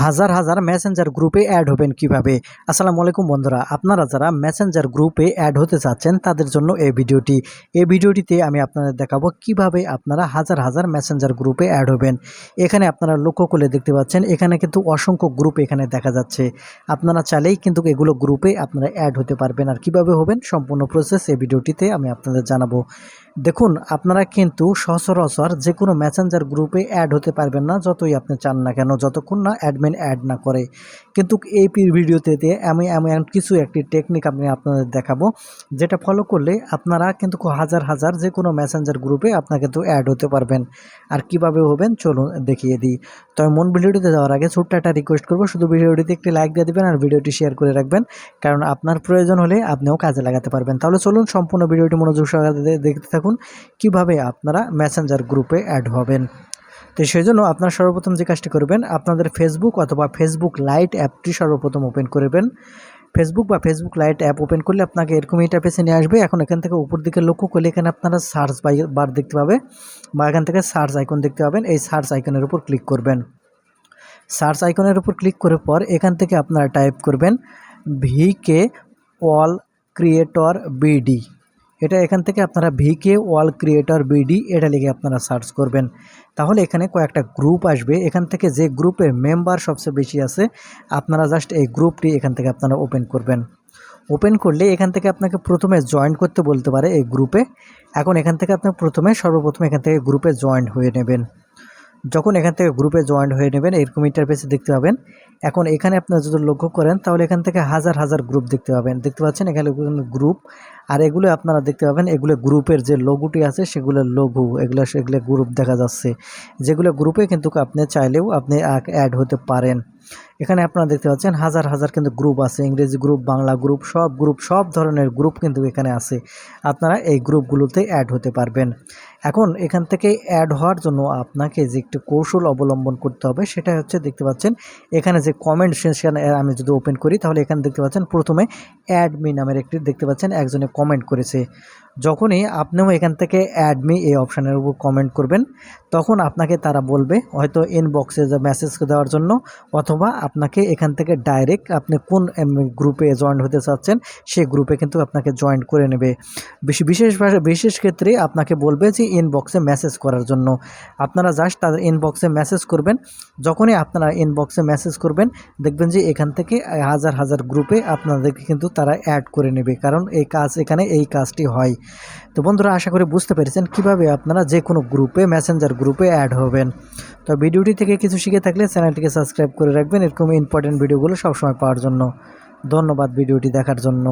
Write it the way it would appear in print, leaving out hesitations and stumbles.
হাজার হাজার মেসেঞ্জার গ্রুপে অ্যাড হবেন কিভাবে। আসসালামু আলাইকুম বন্ধুরা, আপনারা যারা মেসেঞ্জার গ্রুপে অ্যাড হতে চাচ্ছেন তাদের জন্য এই ভিডিওটিতে আমি আপনাদের দেখাবো কিভাবে আপনারা হাজার হাজার মেসেঞ্জার গ্রুপে অ্যাড হবেন। এখানে আপনারা লক্ষ্য করলে দেখতে পাচ্ছেন এখানে কিন্তু অসংখ্য গ্রুপ এখানে দেখা যাচ্ছে। আপনারা চাইলেই কিন্তু এগুলো গ্রুপে আপনারা অ্যাড হতে পারবেন। আর কিভাবে হবেন সম্পূর্ণ প্রসেস এই ভিডিওটিতে আমি আপনাদের জানাবো। দেখুন, আপনারা কিন্তু সচরাচর যে কোনো মেসেঞ্জার গ্রুপে অ্যাড হতে পারবেন না যতই আপনি চান না কেন, যতক্ষণ না অ্যাডমিন অ্যাড না করে। কিন্তু এই ভিডিওতে আমি এমন কিছু একটি টেকনিক আমি আপনাদের দেখাবো, যেটা ফলো করলে আপনারা কিন্তু হাজার হাজার যে কোনো মেসেঞ্জার গ্রুপে আপনারা কিন্তু অ্যাড হতে পারবেন। আর কিভাবে হবেন চলুন দেখিয়ে দিই। তবে মূল ভিডিওটিতে যাওয়ার আগে ছোট্ট একটা রিকোয়েস্ট করবো, শুধু ভিডিওটিতে একটি লাইক দিয়ে দেবেন আর ভিডিওটি শেয়ার করে রাখবেন, কারণ আপনার প্রয়োজন হলে আপনিও কাজে লাগাতে পারবেন। তাহলে চলুন সম্পূর্ণ ভিডিওটি মনোযোগ সহকারে দেখতে থাকুন কিভাবে আপনারা মেসেঞ্জার গ্রুপে অ্যাড হবেন। তো সেই জন্য আপনারা সর্বপ্রথম যে কাজটি করবেন, আপনাদের ফেসবুক অথবা ফেসবুক লাইট অ্যাপটি সর্বপ্রথম ওপেন করবেন। ফেসবুক বা ফেসবুক লাইট অ্যাপ ওপেন করলে আপনাকে এরকম ইন্টারফেসে নিয়ে আসবে। এখন এখান থেকে উপর দিকে লক্ষ্য করলে এখানে আপনারা সার্চ বার দেখতে পাবে বা এখান থেকে সার্চ আইকন দেখতে পাবেন। এই সার্চ আইকনের উপর ক্লিক করবেন। সার্চ আইকনের উপর ক্লিক করার পর এখান থেকে আপনারা টাইপ করবেন ভিকে অল ক্রিয়েটর বিডি। এটা এখান থেকে আপনারা ভিকে অল ক্রিয়েটর বিডি এটা লিখে আপনারা সার্চ করবেন। তাহলে এখানে কয়েকটা গ্রুপ আসবে। এখান থেকে যে গ্রুপের মেম্বার সবচেয়ে বেশি আছে আপনারা জাস্ট এই গ্রুপটি এখান থেকে আপনারা ওপেন করবেন। ওপেন করলে এখান থেকে আপনাকে প্রথমে জয়েন করতে বলতে পারে এই গ্রুপে। এখন এখান থেকে আপনি সর্বপ্রথমে এখান থেকে গ্রুপে জয়েন হয়ে নেবেন। যখন এখান থেকে গ্রুপে জয়েন হয়ে নেবেন এরকম ইন্টারফেসে দেখতে পাবেন। এখন এখানে আপনারা যদি লক্ষ্য করেন তাহলে এখান থেকে হাজার হাজার গ্রুপ দেখতে পাচ্ছেন এখানে গ্রুপ। আর এগুলো আপনারা দেখতে পাবেন, এগুলো গ্রুপের যে লোগোটি আছে সেগুলোর লোগো, এগুলো গ্রুপ দেখা যাচ্ছে, যেগুলো গ্রুপে কিন্তু আপনি চাইলেও আপনি অ্যাড হতে পারেন। এখানে আপনারা দেখতে পাচ্ছেন হাজার হাজার কিন্তু গ্রুপ আছে, ইংরেজি গ্রুপ, বাংলা গ্রুপ, সব ধরনের গ্রুপ কিন্তু এখানে আছে। আপনারা এই গ্রুপগুলোতে অ্যাড হতে পারবেন। এখন এখান থেকে অ্যাড হওয়ার জন্য আপনাকে যে একটি কৌশল অবলম্বন করতে হবে সেটা হচ্ছে, দেখতে পাচ্ছেন এখানে যে কমেন্ট সেকশন আমি যদি ওপেন করি তাহলে এখানে দেখতে পাচ্ছেন প্রথমে অ্যাডমি নামের একটি দেখতে পাচ্ছেন একজনে কমেন্ট করেছে। যখনই আপনিও এখান থেকে অ্যাডমি এই অপশানের উপর কমেন্ট করবেন তখন আপনাকে তারা বলবে হয়তো ইনবক্সে মেসেজ দেওয়ার জন্য, অথবা আপনাকে এখান থেকে ডাইরেক্ট আপনি কোন গ্রুপে জয়েন হতে চাচ্ছেন সেই গ্রুপে কিন্তু আপনাকে জয়েন করে নেবে। বিশেষ ক্ষেত্রে আপনাকে বলবে যে ইনবক্সে মেসেজ করার জন্য। আপনারা জাস্ট তাদের ইনবক্সে মেসেজ করবেন। যখনই আপনারা ইনবক্সে মেসেজ করবেন দেখবেন যে এখান থেকে হাজার হাজার গ্রুপে আপনাদেরকে কিন্তু তারা অ্যাড করে নেবে, কারণ এখানে এই কাজটি হয়। তো বন্ধুরা, আশা করি বুঝতে পেরেছেন কিভাবে আপনারা যে কোনো গ্রুপে মেসেঞ্জার গ্রুপে অ্যাড হবেন। তো ভিডিওটি থেকে কিছু শিখে থাকলে চ্যানেলটিকে সাবস্ক্রাইব করে রাখবেন এরকম ইম্পর্টেন্ট ভিডিওগুলো সবসময় পাওয়ার জন্য। ধন্যবাদ ভিডিওটি দেখার জন্য।